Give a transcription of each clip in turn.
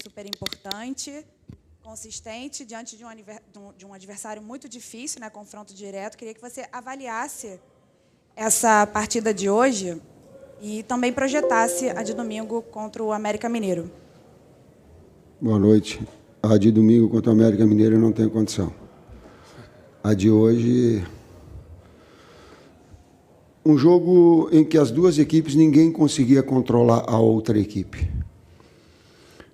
super importante, consistente, diante de um adversário muito difícil, né, confronto direto. Queria que você avaliasse essa partida de hoje e também projetasse a de domingo contra o América Mineiro. Boa noite. A de domingo contra o América Mineiro eu não tenho condição. A de hoje, um jogo em que as duas equipes ninguém conseguia controlar a outra equipe.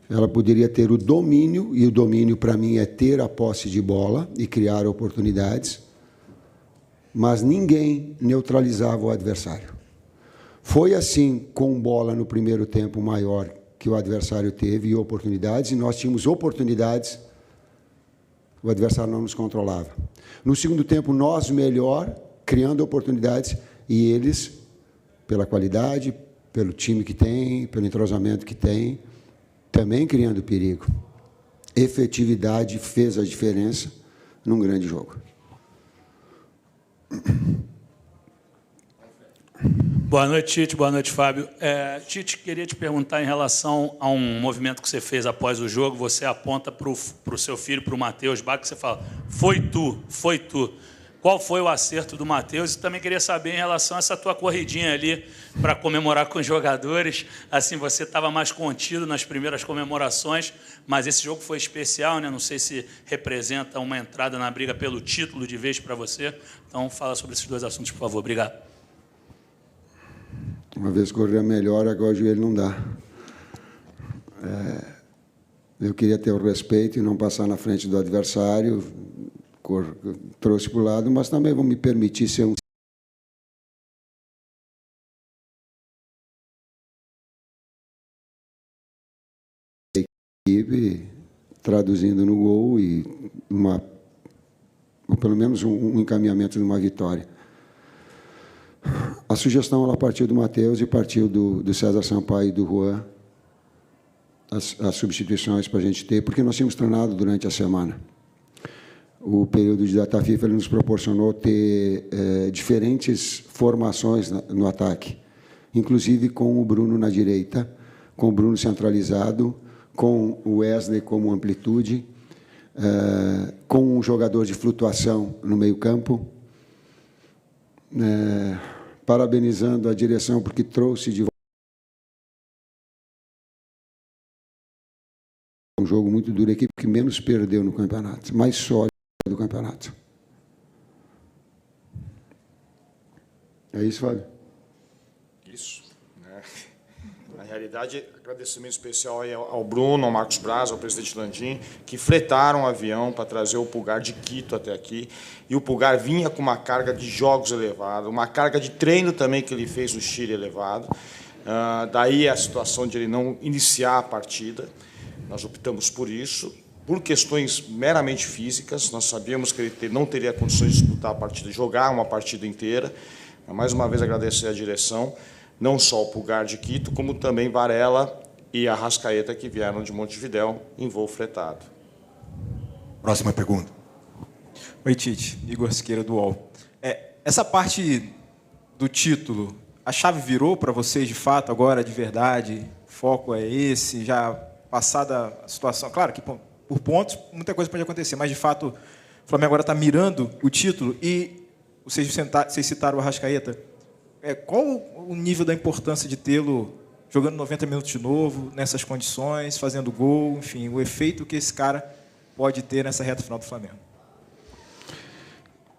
Ela poderia ter o domínio, e o domínio para mim é ter a posse de bola e criar oportunidades, mas ninguém neutralizava o adversário. Foi assim com bola no primeiro tempo maior que o adversário teve e oportunidades, e nós tínhamos oportunidades, o adversário não nos controlava. No segundo tempo, nós melhor, criando oportunidades, e eles, pela qualidade, pelo time que tem, pelo entrosamento que tem, também criando perigo. Efetividade fez a diferença num grande jogo. Boa noite, Tite. Boa noite, Fábio. Tite, queria te perguntar em relação a um movimento que você fez após o jogo. Você aponta para o seu filho, para o Matheus Bach, que você fala, foi tu, foi tu. Qual foi o acerto do Matheus? E também queria saber em relação a essa tua corridinha ali para comemorar com os jogadores. Assim, você estava mais contido nas primeiras comemorações, mas esse jogo foi especial, né? Não sei se representa uma entrada na briga pelo título de vez para você. Então, fala sobre esses dois assuntos, por favor. Obrigado. Uma vez correr melhor, agora o joelho não dá. Eu queria ter o respeito e não passar na frente do adversário. Trouxe para o lado, mas também vou me permitir ser um equipe, traduzindo no gol e ou pelo menos um encaminhamento de uma vitória. A sugestão ela partiu do Matheus e partiu do César Sampaio e do Juan, as substituições para a gente ter, porque nós tínhamos treinado durante a semana. O período de data FIFA ele nos proporcionou ter diferentes formações no ataque, inclusive com o Bruno na direita, com o Bruno centralizado, com o Wesley como amplitude, com um jogador de flutuação no meio-campo, parabenizando a direção porque trouxe de volta um jogo muito duro, a equipe que menos perdeu no campeonato, mais sólida do campeonato. É isso, Fábio? Isso. Na realidade, agradecimento especial aí ao Bruno, ao Marcos Braz, ao presidente Landim, que fretaram o avião para trazer o Pulgar de Quito até aqui. E o Pulgar vinha com uma carga de jogos elevada, uma carga de treino também que ele fez no Chile elevado. Daí a situação de ele não iniciar a partida. Nós optamos por isso. Por questões meramente físicas, nós sabíamos que ele não teria condições de disputar a partida, jogar uma partida inteira. Mais uma vez, agradecer à direção, não só o Pulgar de Quito, como também Varela e a Arrascaeta, que vieram de Montevidéu em voo fretado. Próxima pergunta. Oi, Tite. Igor Siqueira, do UOL. Essa parte do título, a chave virou para vocês, de fato, agora, de verdade? O foco é esse? Já passada a situação? Claro que por pontos, muita coisa pode acontecer, mas, de fato, o Flamengo agora está mirando o título e vocês citaram o Arrascaeta. Qual o nível da importância de tê-lo jogando 90 minutos de novo, nessas condições, fazendo gol, enfim, o efeito que esse cara pode ter nessa reta final do Flamengo?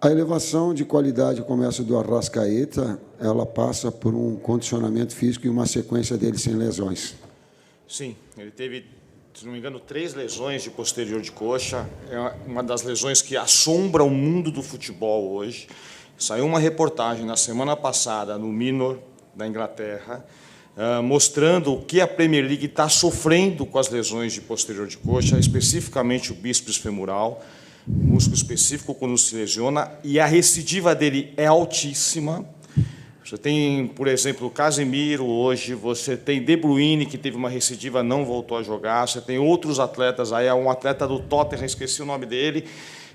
A elevação de qualidade e comércio do Arrascaeta, ela passa por um condicionamento físico e uma sequência dele sem lesões. Sim, ele teve, se não me engano, 3 lesões de posterior de coxa. É uma das lesões que assombra o mundo do futebol hoje. Saiu uma reportagem na semana passada no Minor, da Inglaterra, mostrando o que a Premier League está sofrendo com as lesões de posterior de coxa, especificamente o bíceps femoral, músculo específico quando se lesiona, e a recidiva dele é altíssima. Você tem, por exemplo, o Casemiro hoje, você tem De Bruyne, que teve uma recidiva, não voltou a jogar, você tem outros atletas, aí um atleta do Tottenham, esqueci o nome dele,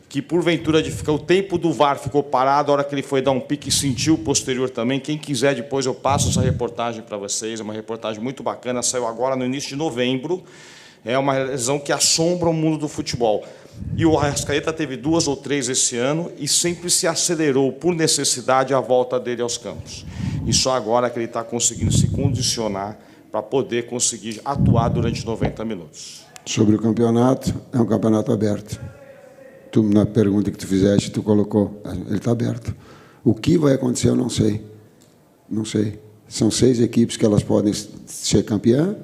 que porventura o tempo do VAR ficou parado, a hora que ele foi dar um pique sentiu o posterior também. Quem quiser depois eu passo essa reportagem para vocês, é uma reportagem muito bacana, saiu agora no início de novembro, É uma lesão que assombra o mundo do futebol. E o Arrascaeta teve 2 ou 3 esse ano e sempre se acelerou, por necessidade, a volta dele aos campos. E só agora que ele está conseguindo se condicionar para poder conseguir atuar durante 90 minutos. Sobre o campeonato, é um campeonato aberto. Tu, na pergunta que tu fizeste, tu colocou, ele está aberto. O que vai acontecer, eu não sei. Não sei. São 6 equipes que elas podem ser campeã,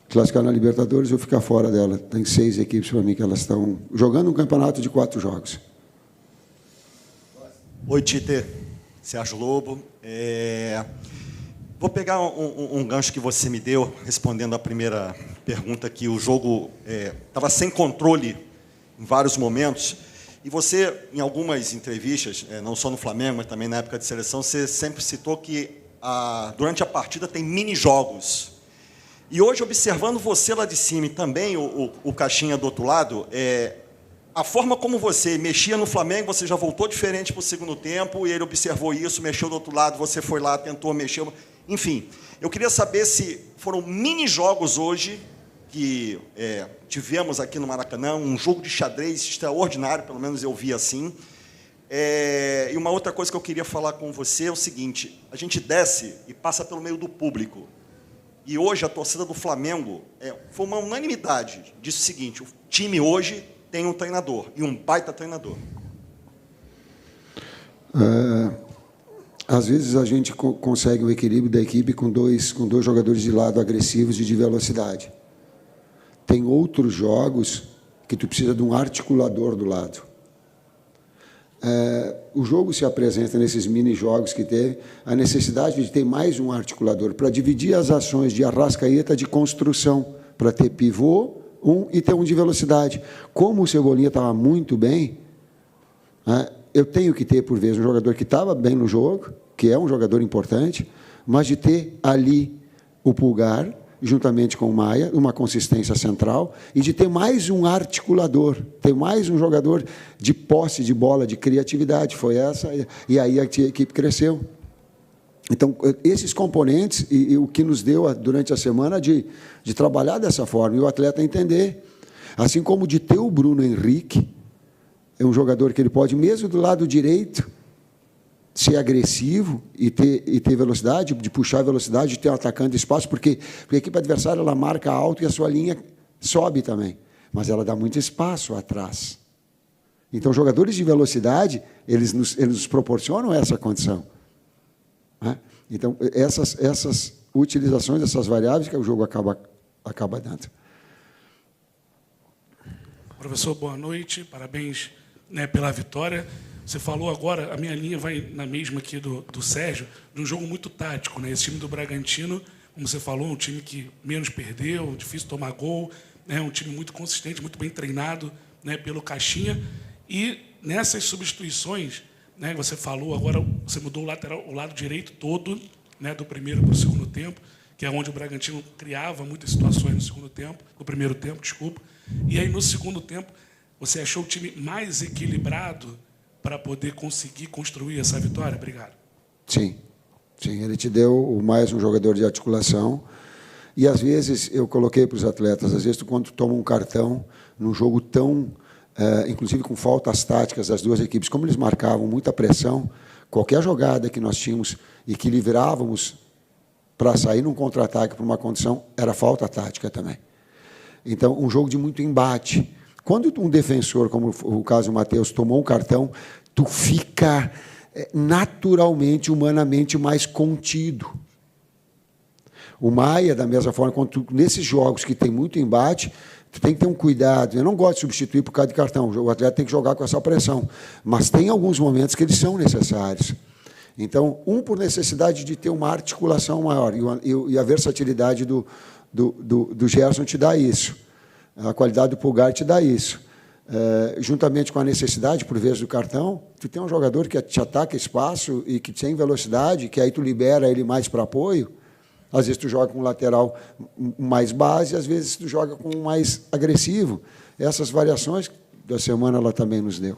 classificar na Libertadores ou ficar fora dela. Tem 6 equipes, para mim, que elas estão jogando um campeonato de 4 jogos. Oi, Tite. Sérgio Lobo. Vou pegar um gancho que você me deu, respondendo a primeira pergunta, que o jogo estava sem controle em vários momentos. E você, em algumas entrevistas, não só no Flamengo, mas também na época de seleção, você sempre citou que durante a partida tem mini-jogos. E hoje, observando você lá de cima e também o Caixinha do outro lado, a forma como você mexia no Flamengo, você já voltou diferente para o segundo tempo, e ele observou isso, mexeu do outro lado, você foi lá, tentou mexer. Enfim, eu queria saber se foram mini-jogos hoje que tivemos aqui no Maracanã, um jogo de xadrez extraordinário, pelo menos eu vi assim. E uma outra coisa que eu queria falar com você é o seguinte: a gente desce e passa pelo meio do público. E hoje a torcida do Flamengo foi uma unanimidade. Disse o seguinte: o time hoje tem um treinador, e um baita treinador. Às vezes a gente consegue o equilíbrio da equipe com dois jogadores de lado agressivos e de velocidade. Tem outros jogos que tu precisa de um articulador do lado. O jogo se apresenta nesses mini-jogos que teve, a necessidade de ter mais um articulador para dividir as ações de Arrascaeta de construção, para ter pivô, e ter um de velocidade. Como o Cebolinha estava muito bem, eu tenho que ter, por vezes, um jogador que estava bem no jogo, que é um jogador importante, mas de ter ali o Pulgar, juntamente com o Maia, uma consistência central, e de ter mais um articulador, ter mais um jogador de posse de bola, de criatividade. Foi essa, e aí a equipe cresceu. Então, esses componentes, e o que nos deu, durante a semana, de trabalhar dessa forma, e o atleta entender. Assim como de ter o Bruno Henrique, é um jogador que ele pode, mesmo do lado direito, ser agressivo e ter velocidade, de puxar a velocidade, de ter um atacante de espaço, porque a equipe adversária ela marca alto e a sua linha sobe também, mas ela dá muito espaço atrás. Então, jogadores de velocidade, eles nos proporcionam essa condição. Então, essas utilizações, essas variáveis que o jogo acaba dando. Professor, boa noite, parabéns, pela vitória. Você falou agora, a minha linha vai na mesma aqui do Sérgio, de um jogo muito tático. Esse time do Bragantino, como você falou, um time que menos perdeu, difícil tomar gol, um time muito consistente, muito bem treinado pelo Caixinha. E nessas substituições, você falou agora, você mudou o lado direito todo, do primeiro para o segundo tempo, que é onde o Bragantino criava muitas situações no primeiro tempo, desculpa. E aí, no segundo tempo, você achou o time mais equilibrado para poder conseguir construir essa vitória? Obrigado. Sim, ele te deu mais um jogador de articulação. E, às vezes, eu coloquei para os atletas, às vezes, quando tu toma um cartão num jogo tão, inclusive com faltas táticas das duas equipes, como eles marcavam muita pressão, qualquer jogada que nós tínhamos e que livrávamos para sair num contra-ataque para uma condição, era falta tática também. Então, um jogo de muito embate. Quando um defensor, como o caso do Matheus, tomou um cartão, tu fica naturalmente, humanamente mais contido. O Maia, da mesma forma, nesses jogos que tem muito embate, tu tem que ter um cuidado. Eu não gosto de substituir por causa de cartão. O atleta tem que jogar com essa pressão. Mas tem alguns momentos que eles são necessários. Então, por necessidade de ter uma articulação maior, e a versatilidade do Gerson te dá isso. A qualidade do Pulgar te dá isso. Juntamente com a necessidade, por vezes, do cartão, tu tem um jogador que te ataca espaço e que tem velocidade, que aí tu libera ele mais para apoio. Às vezes tu joga com um lateral mais base, às vezes tu joga com um mais agressivo. Essas variações da semana ela também nos deu.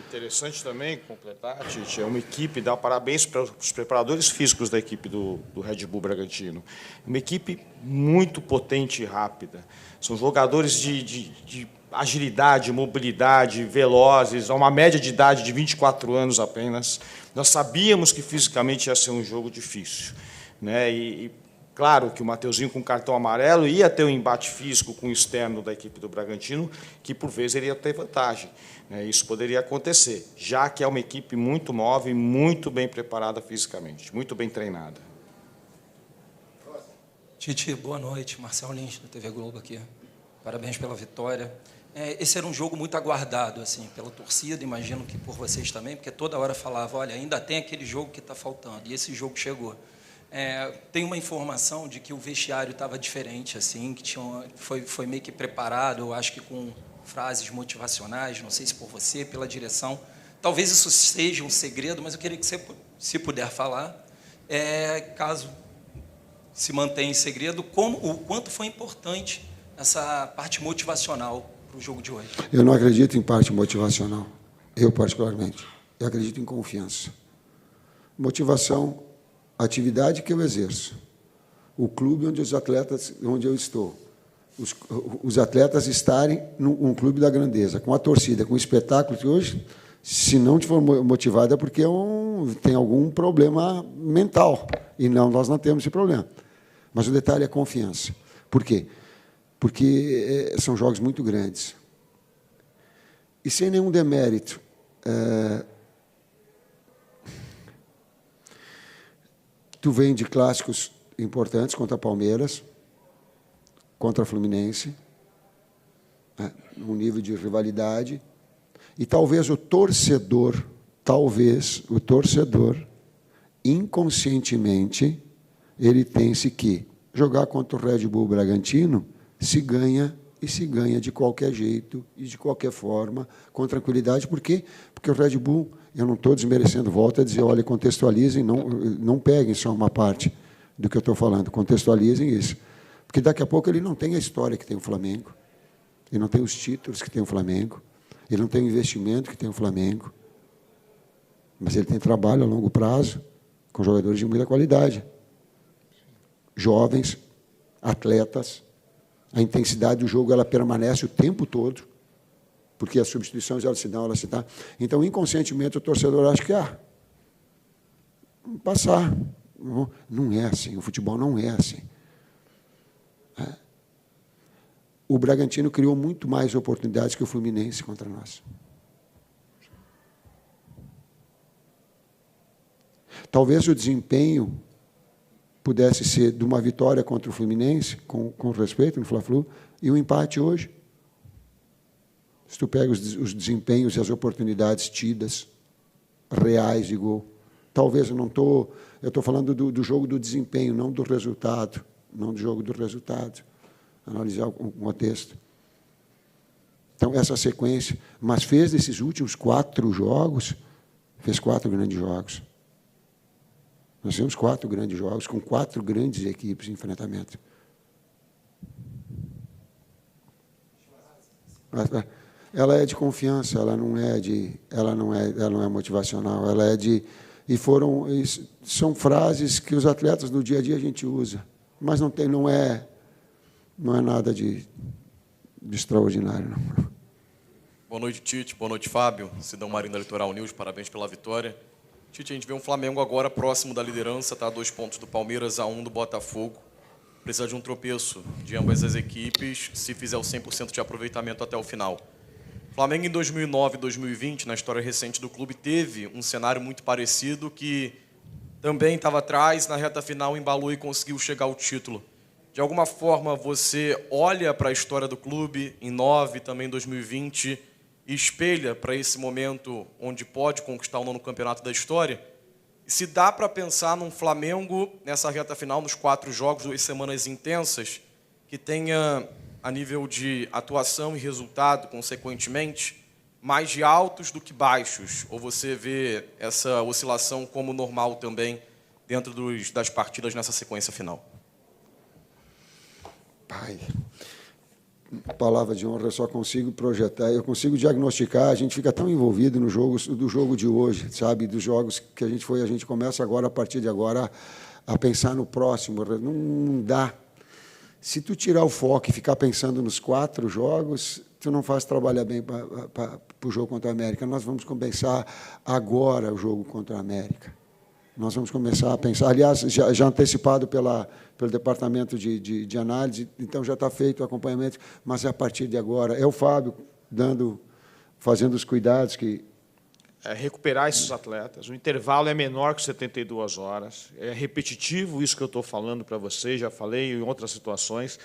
Interessante também completar, Tite, é uma equipe, dá parabéns para os preparadores físicos da equipe do Red Bull Bragantino. Uma equipe muito potente e rápida. São jogadores de agilidade, mobilidade, velozes, a uma média de idade de 24 anos apenas. Nós sabíamos que fisicamente ia ser um jogo difícil, né? E claro que o Mateuzinho com cartão amarelo ia ter um embate físico com o externo da equipe do Bragantino, que por vezes ele ia ter vantagem. Isso poderia acontecer, já que é uma equipe muito nova e muito bem preparada fisicamente, muito bem treinada. Tite, boa noite. Marcel Lins, da TV Globo aqui. Parabéns pela vitória. Esse era um jogo muito aguardado, assim, pela torcida, imagino que por vocês também, porque toda hora falava, olha, ainda tem aquele jogo que está faltando, e esse jogo chegou. Tem uma informação de que o vestiário estava diferente, assim, que foi meio que preparado, eu acho que com frases motivacionais, não sei se por você, pela direção. Talvez isso seja um segredo, mas eu queria que você, se puder falar, caso se mantenha em segredo, o quanto foi importante essa parte motivacional para o jogo de hoje. Eu não acredito em parte motivacional, eu particularmente. Eu acredito em confiança. Motivação, atividade que eu exerço. O clube onde eu estou. Os atletas estarem num clube da grandeza, com a torcida, com o espetáculo que hoje, se não te for motivado, é porque tem algum problema mental. E nós não temos esse problema. Mas o detalhe é confiança. Por quê? Porque são jogos muito grandes. E sem nenhum demérito. Tu vem de clássicos importantes contra Palmeiras, contra a Fluminense, um nível de rivalidade, e talvez o torcedor, inconscientemente, ele pense que jogar contra o Red Bull Bragantino se ganha de qualquer jeito e de qualquer forma, com tranquilidade. Por quê? Porque o Red Bull, eu não estou desmerecendo, volto a dizer, olha, contextualizem, não peguem só uma parte do que eu estou falando, contextualizem isso. Porque daqui a pouco ele não tem a história que tem o Flamengo, ele não tem os títulos que tem o Flamengo, ele não tem o investimento que tem o Flamengo, mas ele tem trabalho a longo prazo com jogadores de muita qualidade. Jovens, atletas, a intensidade do jogo ela permanece o tempo todo, porque as substituições elas se dão. Então, inconscientemente, o torcedor acha que passar. Não é assim, o futebol não é assim. O Bragantino criou muito mais oportunidades que o Fluminense contra nós. Talvez o desempenho pudesse ser de uma vitória contra o Fluminense, com respeito, no Fla-Flu, e um empate hoje. Se tu pega os desempenhos e as oportunidades tidas, reais de gol. Talvez eu estou falando do jogo do desempenho, não do resultado, não do jogo do resultado. Analisar o contexto. Então, essa sequência, mas fez desses últimos 4 jogos, fez 4 grandes jogos. Nós temos 4 grandes jogos, com 4 grandes equipes em enfrentamento. Ela é de confiança, ela não é motivacional, ela é de... são frases que os atletas no dia a dia a gente usa, mas não é nada de extraordinário, não. Boa noite, Tite. Boa noite, Fábio. Sidão Marinho da Litoral News, parabéns pela vitória. Tite, a gente vê um Flamengo agora próximo da liderança, está a 2 pontos do Palmeiras, a 1 do Botafogo. Precisa de um tropeço de ambas as equipes, se fizer o 100% de aproveitamento até o final. Flamengo em 2009 e 2020, na história recente do clube, teve um cenário muito parecido, que também estava atrás, na reta final embalou e conseguiu chegar ao título. De alguma forma, você olha para a história do clube em 9, também em 2020, e espelha para esse momento onde pode conquistar o 9º campeonato da história? E se dá para pensar num Flamengo, nessa reta final, nos 4 jogos, 2 semanas intensas, que tenha, a nível de atuação e resultado, consequentemente, mais de altos do que baixos? Ou você vê essa oscilação como normal também dentro das partidas nessa sequência final? Pai, palavra de honra, eu só consigo projetar, eu consigo diagnosticar, a gente fica tão envolvido no jogo, do jogo de hoje, sabe, dos jogos que a gente começa agora, a partir de agora, a pensar no próximo. Não dá. Se tu tirar o foco e ficar pensando nos 4 jogos, tu não faz trabalhar bem para o jogo contra a América. Nós vamos começar agora o jogo contra a América. Nós vamos começar a pensar, aliás, já antecipado pelo departamento de análise, então já está feito o acompanhamento, mas é a partir de agora. É o Fábio fazendo os cuidados que... recuperar esses atletas. O intervalo é menor que 72 horas. É repetitivo isso que eu estou falando para vocês, já falei em outras situações.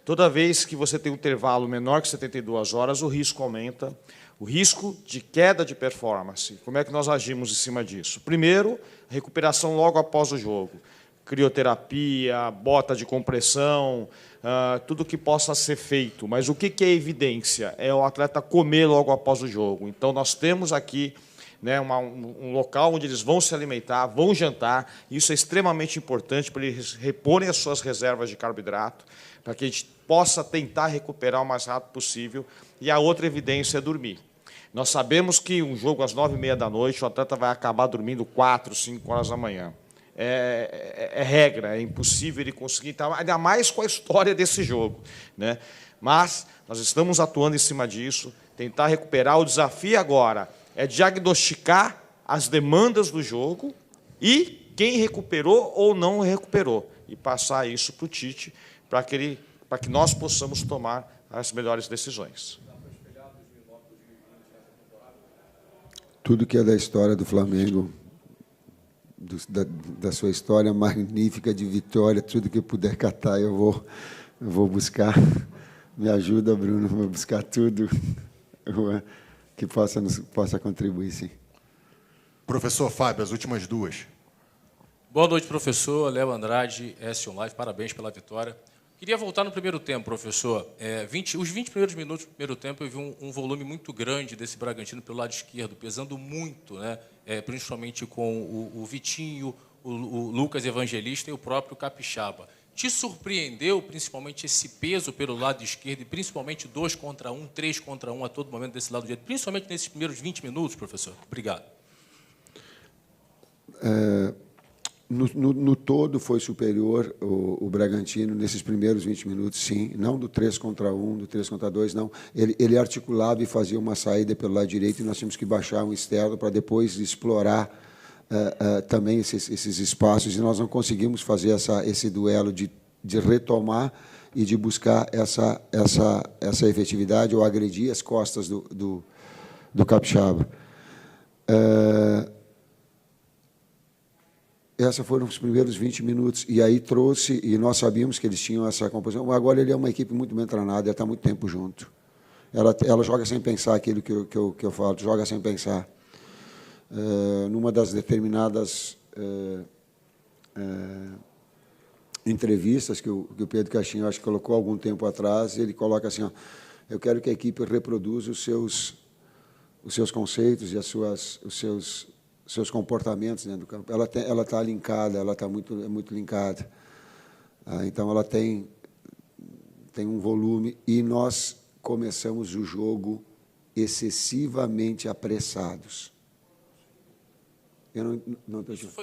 Toda vez que você tem um intervalo menor que 72 horas, o risco aumenta. O risco de queda de performance. Como é que nós agimos em cima disso? Primeiro, recuperação logo após o jogo. Crioterapia, bota de compressão, tudo que possa ser feito. Mas o que é evidência? É o atleta comer logo após o jogo. Então, nós temos aqui, né, um local onde eles vão se alimentar, vão jantar. Isso é extremamente importante para eles reporem as suas reservas de carboidrato, para que a gente possa tentar recuperar o mais rápido possível. E a outra evidência é dormir. Nós sabemos que um jogo às 9h30 da noite, o atleta vai acabar dormindo 4, 5 horas da manhã. É regra, é impossível ele conseguir, ainda mais com a história desse jogo, né? Mas nós estamos atuando em cima disso, tentar recuperar. O desafio agora é diagnosticar as demandas do jogo e quem recuperou ou não recuperou, e passar isso para o Tite, para que nós possamos tomar as melhores decisões. Tudo que é da história do Flamengo, da sua história magnífica de vitória, tudo que eu puder catar, eu vou buscar. Me ajuda, Bruno, vou buscar tudo que possa contribuir, sim. Professor Fábio, as últimas 2. Boa noite, professor. Léo Andrade, S1 Live, parabéns pela vitória. Queria voltar no primeiro tempo, professor. Os 20 primeiros minutos do primeiro tempo, eu vi um volume muito grande desse Bragantino pelo lado esquerdo, pesando muito, né? Principalmente com o Vitinho, o Lucas Evangelista e o próprio Capixaba. Te surpreendeu, principalmente, esse peso pelo lado esquerdo, e principalmente 2 contra 1, 3 contra 1 a todo momento desse lado direito, principalmente nesses primeiros 20 minutos, professor? Obrigado. No todo foi superior o Bragantino nesses primeiros 20 minutos, sim. Não do 3 contra 1, do 3 contra 2, não. Ele articulava e fazia uma saída pelo lado direito e nós tínhamos que baixar um externo para depois explorar também esses espaços, e nós não conseguimos fazer esse duelo de retomar e de buscar essa efetividade ou agredir as costas do Capixaba. Esses foram os primeiros 20 minutos, e aí trouxe, e nós sabíamos que eles tinham essa composição. Agora ele é uma equipe muito bem treinada, ela está muito tempo junto. Ela joga sem pensar aquilo que eu falo, joga sem pensar. Numa das determinadas entrevistas que o Pedro Caixinha, acho que colocou algum tempo atrás, ele coloca assim, ó, eu quero que a equipe reproduza os seus conceitos e os seus comportamentos dentro do campo. Ela está linkada, ela está muito linkada. Então, ela tem um volume, e nós começamos o jogo excessivamente apressados.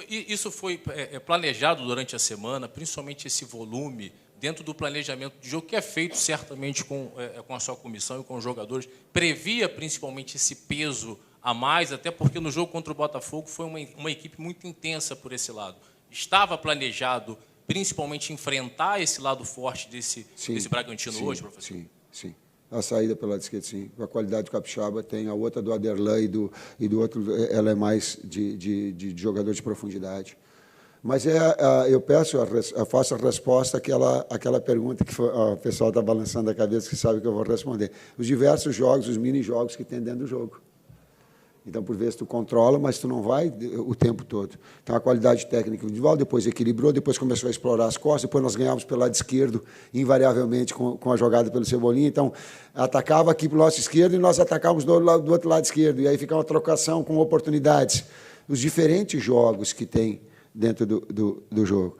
Isso foi planejado durante a semana, principalmente esse volume, dentro do planejamento de jogo, que é feito certamente com a sua comissão e com os jogadores, previa principalmente esse peso a mais, até porque no jogo contra o Botafogo foi uma equipe muito intensa por esse lado. Estava planejado, principalmente, enfrentar esse lado forte desse Bragantino hoje, professor? Sim. A saída pelo lado esquerdo, sim. A qualidade do Capixaba tem, a outra do Aderlan e do outro, ela é mais de jogador de profundidade. Mas eu faço a resposta àquela pergunta que o pessoal está balançando a cabeça, que sabe que eu vou responder. Os diversos jogos, os mini-jogos que tem dentro do jogo. Então, por vezes, tu controla, mas tu não vai o tempo todo. Então, a qualidade técnica individual, depois equilibrou, depois começou a explorar as costas, depois nós ganhávamos pelo lado esquerdo, invariavelmente, com a jogada pelo Cebolinha. Então, atacava aqui pelo nosso esquerdo e nós atacávamos do outro lado esquerdo. E aí fica uma trocação com oportunidades. Os diferentes jogos que tem dentro do jogo.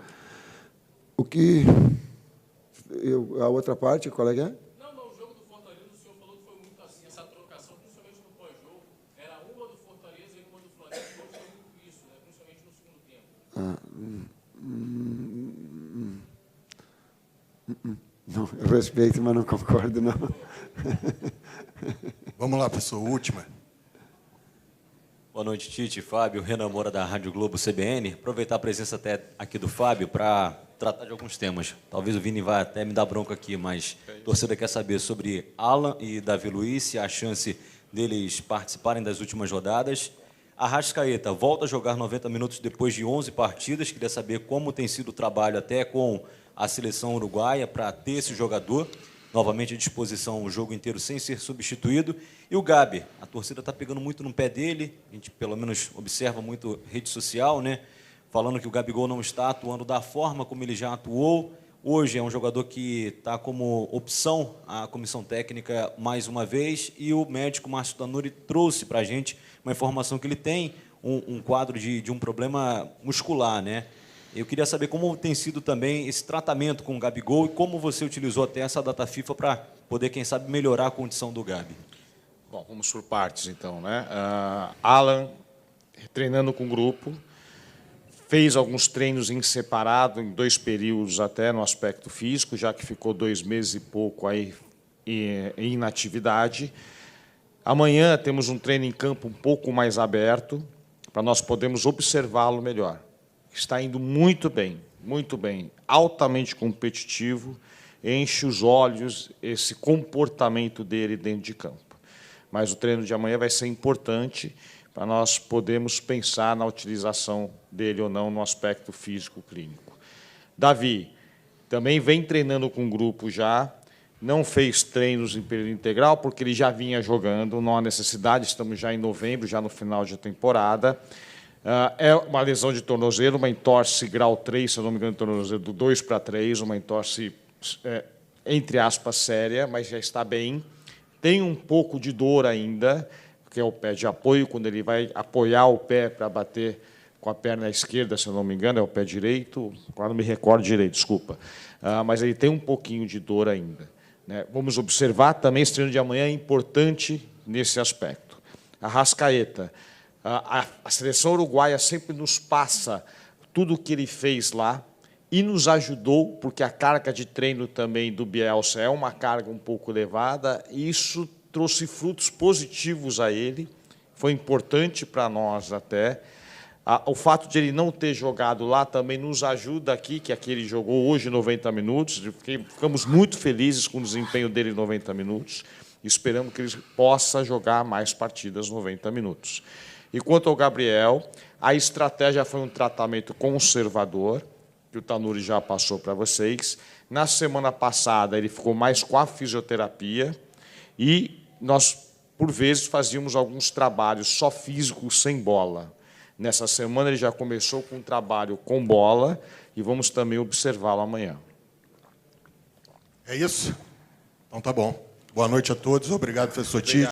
A outra parte, qual é que é? Não, o jogo do respeito, mas não concordo, não. Vamos lá, professor, última. Boa noite, Tite, Fábio, Renan Moura da Rádio Globo CBN. Aproveitar a presença até aqui do Fábio para tratar de alguns temas. Talvez o Vini vá até me dar bronca aqui, mas a torcida quer saber sobre Alan e Davi Luiz, se há a chance deles participarem das últimas rodadas. Arrascaeta volta a jogar 90 minutos depois de 11 partidas. Queria saber como tem sido o trabalho até com a seleção uruguaia para ter esse jogador novamente à disposição o jogo inteiro sem ser substituído. E o Gabi, a torcida está pegando muito no pé dele, a gente pelo menos observa muito rede social, né? Falando que o Gabigol não está atuando da forma como ele já atuou. Hoje é um jogador que está como opção à comissão técnica mais uma vez, e o médico Márcio Tanuri trouxe para a gente uma informação que ele tem um quadro de um problema muscular, né? Eu queria saber como tem sido também esse tratamento com o Gabigol e como você utilizou até essa data FIFA para poder, quem sabe, melhorar a condição do Gabi. Bom, vamos por partes, então, né? Alan, treinando com o grupo, fez alguns treinos em separado, em 2 períodos até, no aspecto físico, já que ficou 2 meses e pouco aí em inatividade. Amanhã temos um treino em campo um pouco mais aberto, para nós podermos observá-lo melhor. Está indo muito bem, altamente competitivo, enche os olhos esse comportamento dele dentro de campo. Mas o treino de amanhã vai ser importante para nós podermos pensar na utilização dele ou não no aspecto físico clínico. Davi também vem treinando com o grupo já, não fez treinos em período integral porque ele já vinha jogando, não há necessidade, estamos já em novembro, já no final de temporada. É uma lesão de tornozelo, uma entorse grau 3, se eu não me engano, tornozelo do 2 para 3, uma entorse, entre aspas, séria, mas já está bem. Tem um pouco de dor ainda, que é o pé de apoio, quando ele vai apoiar o pé para bater com a perna esquerda, se eu não me engano, é o pé direito, agora não me recordo direito, desculpa. Mas ele tem um pouquinho de dor ainda, né? Vamos observar também, esse treino de amanhã é importante nesse aspecto. Arrascaeta. A seleção uruguaia sempre nos passa tudo o que ele fez lá e nos ajudou, porque a carga de treino também do Bielsa é uma carga um pouco elevada, e isso trouxe frutos positivos a ele, foi importante para nós até. O fato de ele não ter jogado lá também nos ajuda aqui, que aqui ele jogou hoje 90 minutos, ficamos muito felizes com o desempenho dele em 90 minutos, e esperamos que ele possa jogar mais partidas 90 minutos. E quanto ao Gabriel, a estratégia foi um tratamento conservador, que o Tanuri já passou para vocês. Na semana passada, ele ficou mais com a fisioterapia e nós, por vezes, fazíamos alguns trabalhos só físicos sem bola. Nessa semana, ele já começou com um trabalho com bola e vamos também observá-lo amanhã. É isso? Então tá bom. Boa noite a todos. Obrigado, professor Tite.